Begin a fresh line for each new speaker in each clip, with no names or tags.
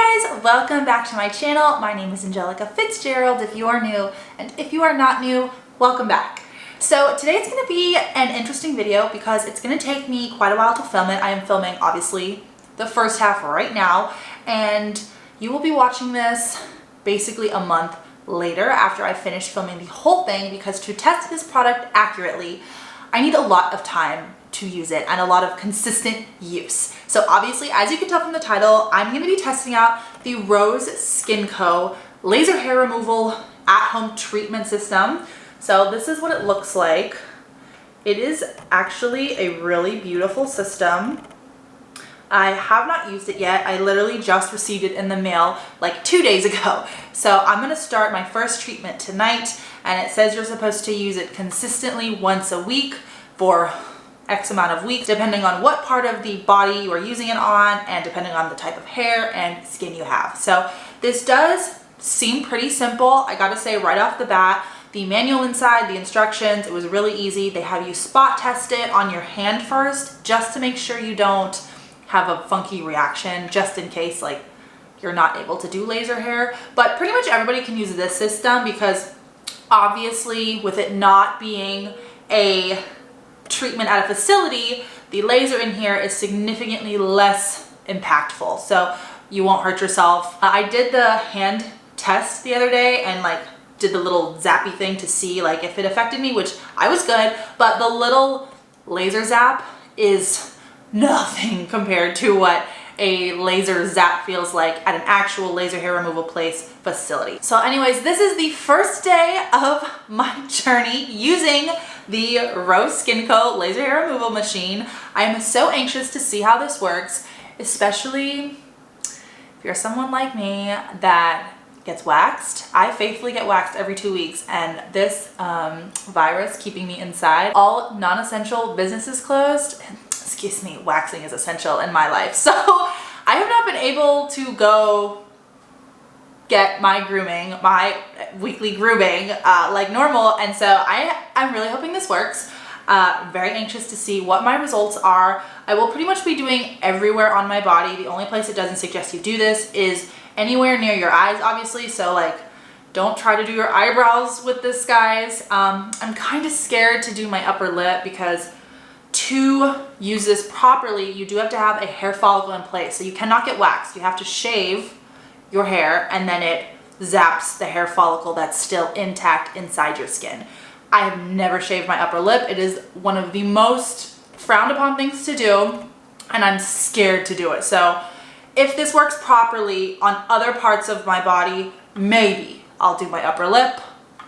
guys, welcome back to my channel. My name is Angelica Fitzgerald if you are new, and if you are not new, welcome back. So today it's going to be an interesting video because it's going to take me quite a while to film it. I am filming obviously the first half right now, and you will be watching this basically a month later after I finished filming the whole thing, because to test this product accurately, I need a lot of time to use it and a lot of consistent use. So obviously, as you can tell from the title, I'm going to be testing out the Rose Skin Co. Laser Hair Removal at-home treatment system. So this is what it looks like. It is actually a really beautiful system. I have not used it yet. I literally just received it in the mail like 2 days ago. So I'm going to start my first treatment tonight, and it says you're supposed to use it consistently once a week for X amount of weeks, depending on what part of the body you are using it on and depending on the type of hair and skin you have. So this does seem pretty simple. I gotta say right off the bat, the manual inside, the instructions, it was really easy. They have you spot test it on your hand first, just to make sure you don't have a funky reaction, just in case like you're not able to do laser hair. But pretty much everybody can use this system because obviously with it not being a treatment at a facility, the laser in here is significantly less impactful, so you won't hurt yourself. I did the hand test the other day and like did the little zappy thing to see like if it affected me, which I was good, but the little laser zap is nothing compared to what a laser zap feels like at an actual laser hair removal place facility. So anyways, this is the first day of my journey using the Rose Skin Co. laser hair removal machine. I am so anxious to see how this works, especially if you're someone like me that gets waxed. I faithfully get waxed every 2 weeks, and this virus keeping me inside, all non-essential businesses closed. Excuse me, waxing is essential in my life. So I have not been able to go get my grooming, my weekly grooming like normal. And so I'm really hoping this works. Very anxious to see what my results are. I will pretty much be doing everywhere on my body. The only place it doesn't suggest you do this is anywhere near your eyes, obviously. So like, don't try to do your eyebrows with this, guys. I'm kind of scared to do my upper lip because to use this properly, you do have to have a hair follicle in place. So you cannot get waxed. You have to shave your hair and then it zaps the hair follicle that's still intact inside your skin. I have never shaved my upper lip. It is one of the most frowned upon things to do, and I'm scared to do it. So if this works properly on other parts of my body, maybe I'll do my upper lip.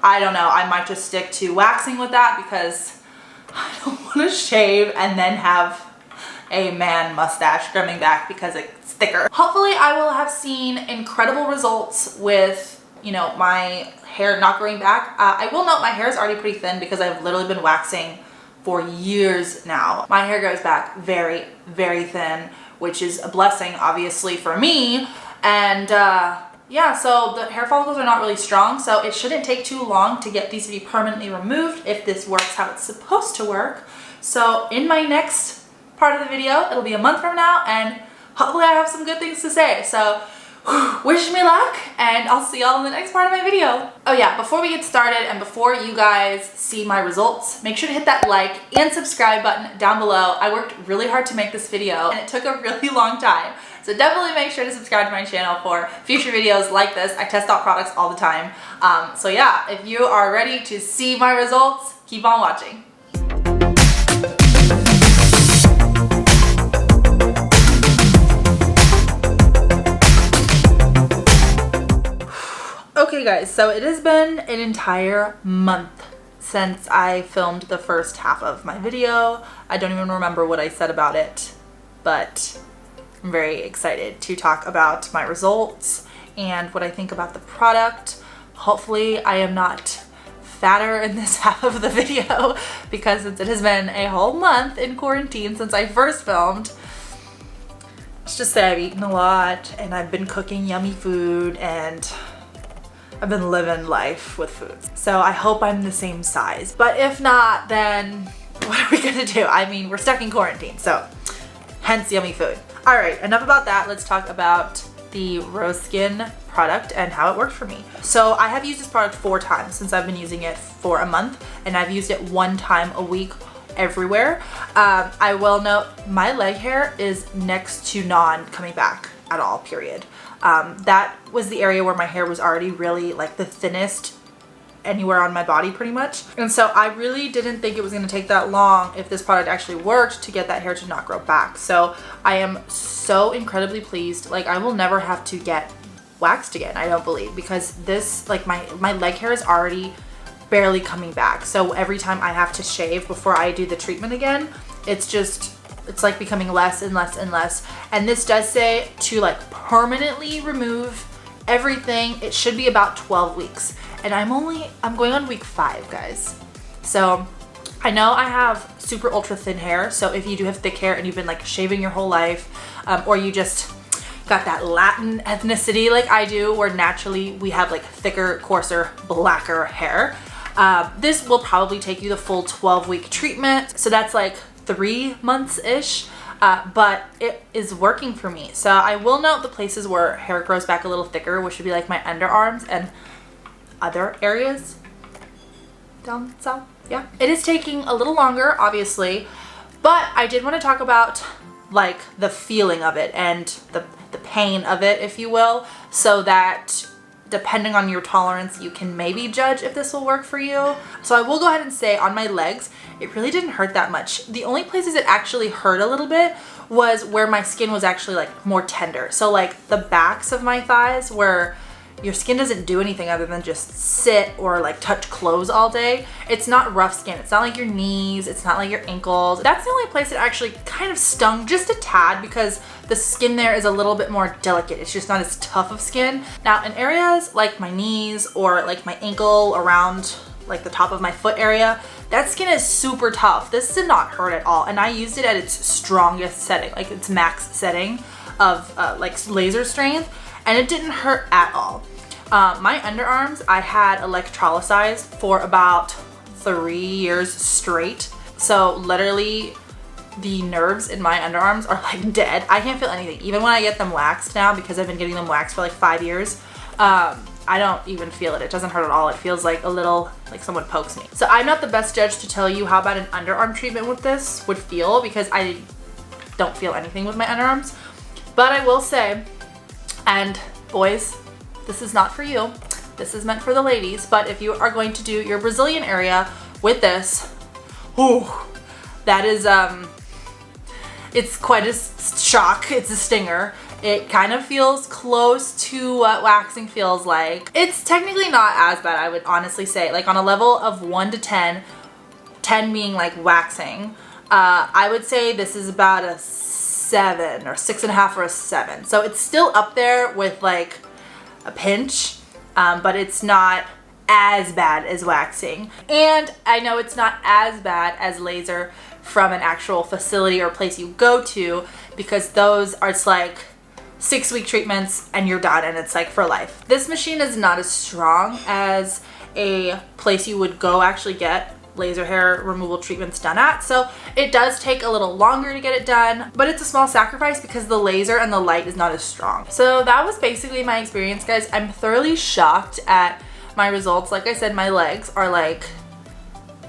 I don't know. I might just stick to waxing with that because I don't want to shave and then have a man mustache trimming back because it's thicker. Hopefully I will have seen incredible results with, you know, my hair not growing back. I will note my hair is already pretty thin because I've literally been waxing for years now. My hair grows back very, very thin, which is a blessing obviously for me. And yeah, so the hair follicles are not really strong, so it shouldn't take too long to get these to be permanently removed if this works how it's supposed to work. So in my next part of the video, it'll be a month from now, and hopefully I have some good things to say. So wish me luck, and I'll see y'all in the next part of my video. Oh yeah, before we get started and before you guys see my results, make sure to hit that like and subscribe button down below. I worked really hard to make this video and it took a really long time. So definitely make sure to subscribe to my channel for future videos like this. I test out products all the time. So yeah, if you are ready to see my results, keep on watching. Okay guys, so it has been an entire month since I filmed the first half of my video. I don't even remember what I said about it, but I'm very excited to talk about my results and what I think about the product. Hopefully I am not fatter in this half of the video because since it has been a whole month in quarantine since I first filmed, let's just say I've eaten a lot and I've been cooking yummy food and I've been living life with food. So I hope I'm the same size, but if not, then what are we gonna do? I mean, we're stuck in quarantine, so hence yummy food. All right, enough about that. Let's talk about the Rose Skin product and how it worked for me. So I have used this product 4 times since I've been using it for a month, and I've used it 1 time a week everywhere. I will note my leg hair is next to non coming back at all, period. That was the area where my hair was already really like the thinnest anywhere on my body pretty much. And so I really didn't think it was going to take that long if this product actually worked to get that hair to not grow back. So I am so incredibly pleased. Like, I will never have to get waxed again, I don't believe, because this, like, my leg hair is already barely coming back. So every time I have to shave before I do the treatment again, it's like becoming less and less and less. And this does say to like permanently remove everything, it should be about 12 weeks. And I'm going on week 5, guys. So I know I have super ultra thin hair. So if you do have thick hair and you've been like shaving your whole life, or you just got that Latin ethnicity like I do, where naturally we have like thicker, coarser, blacker hair, this will probably take you the full 12-week treatment. So that's like 3 months-ish, but it is working for me. So I will note the places where hair grows back a little thicker, which would be like my underarms and other areas down south. Yeah, it is taking a little longer, obviously, but I did want to talk about like the feeling of it and the pain of it, if you will, so that depending on your tolerance, you can maybe judge if this will work for you. So I will go ahead and say on my legs, it really didn't hurt that much. The only places it actually hurt a little bit was where my skin was actually like more tender. So like the backs of my thighs, where your skin doesn't do anything other than just sit or like touch clothes all day. It's not rough skin. It's not like your knees. It's not like your ankles. That's the only place it actually kind of stung just a tad, because the skin there is a little bit more delicate. It's just not as tough of skin. Now in areas like my knees or like my ankle around like the top of my foot area, that skin is super tough. This did not hurt at all. And I used it at its strongest setting, like its max setting of like laser strength, and it didn't hurt at all. My underarms, I had electrolyzed for about 3 years straight. So literally the nerves in my underarms are like dead. I can't feel anything. Even when I get them waxed now, because I've been getting them waxed for like 5 years, I don't even feel it. It doesn't hurt at all. It feels like a little, like someone pokes me. So I'm not the best judge to tell you how bad an underarm treatment with this would feel, because I don't feel anything with my underarms. But I will say, and boys, this is not for you. This is meant for the ladies. But if you are going to do your Brazilian area with this, whew, that is, it's quite a shock. It's a stinger. It kind of feels close to what waxing feels like. It's technically not as bad, I would honestly say. Like on a level of 1 to 10, 10 being like waxing, I would say this is about a 7 or 6.5 or a 7. So it's still up there with like a pinch, but it's not as bad as waxing. And I know it's not as bad as laser from an actual facility or place you go to, because those are, it's like 6-week treatments and you're done, and it's like for life. This machine is not as strong as a place you would go actually get laser hair removal treatments done at. So it does take a little longer to get it done, but it's a small sacrifice because the laser and the light is not as strong. So that was basically my experience, guys. I'm thoroughly shocked at my results. Like I said, my legs are like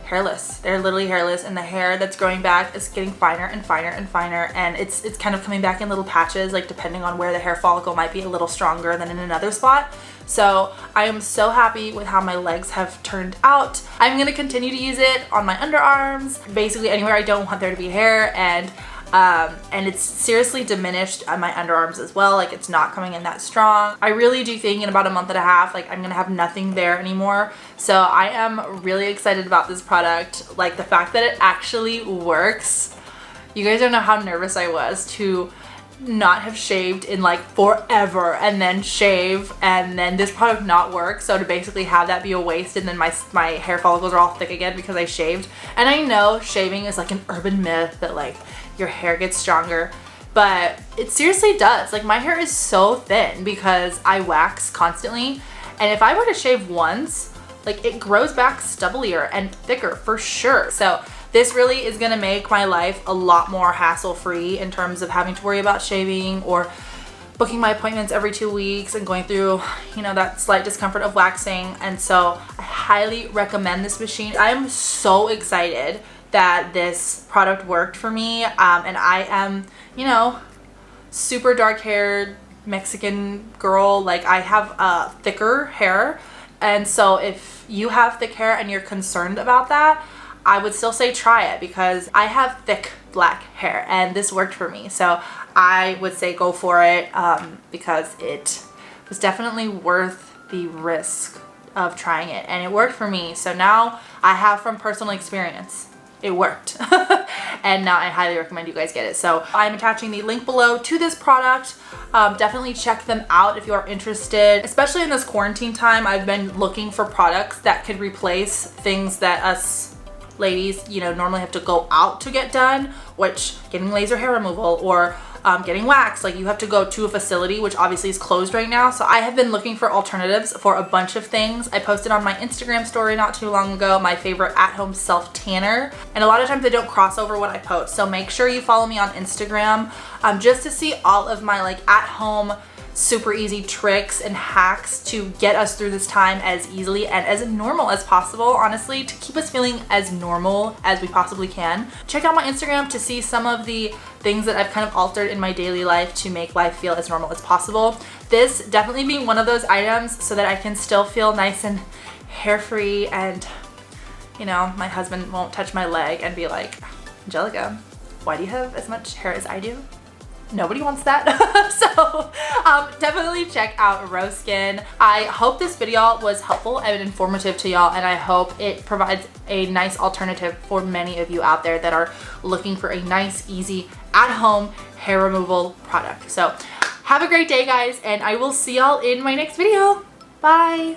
hairless. They're literally hairless, and the hair that's growing back is getting finer and finer and finer, and it's kind of coming back in little patches, like depending on where the hair follicle might be a little stronger than in another spot. So I am so happy with how my legs have turned out. I'm gonna continue to use it on my underarms, basically anywhere I don't want there to be hair, and it's seriously diminished on my underarms as well. Like, it's not coming in that strong. I really do think in about a month and a half, like, I'm gonna have nothing there anymore. So I am really excited about this product. Like, the fact that it actually works. You guys don't know how nervous I was to not have shaved in like forever, and then shave and then this product not work. So to basically have that be a waste, and then my hair follicles are all thick again because I shaved. And I know shaving is like an urban myth that like your hair gets stronger, but it seriously does. Like, my hair is so thin because I wax constantly, and if I were to shave once, like, it grows back stubblier and thicker for sure. So this really is gonna make my life a lot more hassle-free in terms of having to worry about shaving or booking my appointments every 2 weeks and going through, you know, that slight discomfort of waxing. And so I highly recommend this machine. I am so excited that this product worked for me. And I am, you know, super dark haired Mexican girl. Like, I have thicker hair. And so if you have thick hair and you're concerned about that, I would still say try it, because I have thick black hair and this worked for me. So I would say go for it, because it was definitely worth the risk of trying it, and it worked for me. So now I have from personal experience, it worked. And now I highly recommend you guys get it. So I'm attaching the link below to this product. Definitely check them out if you are interested. Especially in this quarantine time, I've been looking for products that could replace things that us ladies, you know, normally have to go out to get done, which getting laser hair removal or getting waxed, like you have to go to a facility, which obviously is closed right now. So I have been looking for alternatives for a bunch of things. I posted on my Instagram story not too long ago my favorite at-home self tanner, and a lot of times they don't cross over what I post. So make sure you follow me on Instagram just to see all of my like at-home super easy tricks and hacks to get us through this time as easily and as normal as possible, honestly, to keep us feeling as normal as we possibly can. Check out my Instagram to see some of the things that I've kind of altered in my daily life to make life feel as normal as possible. This definitely being one of those items so that I can still feel nice and hair free, and you know, my husband won't touch my leg and be like, Angelica, why do you have as much hair as I do? Nobody wants that. So definitely check out Rose Skin. I hope this video was helpful and informative to y'all, and I hope it provides a nice alternative for many of you out there that are looking for a nice, easy, at-home hair removal product. So have a great day, guys, and I will see y'all in my next video. Bye.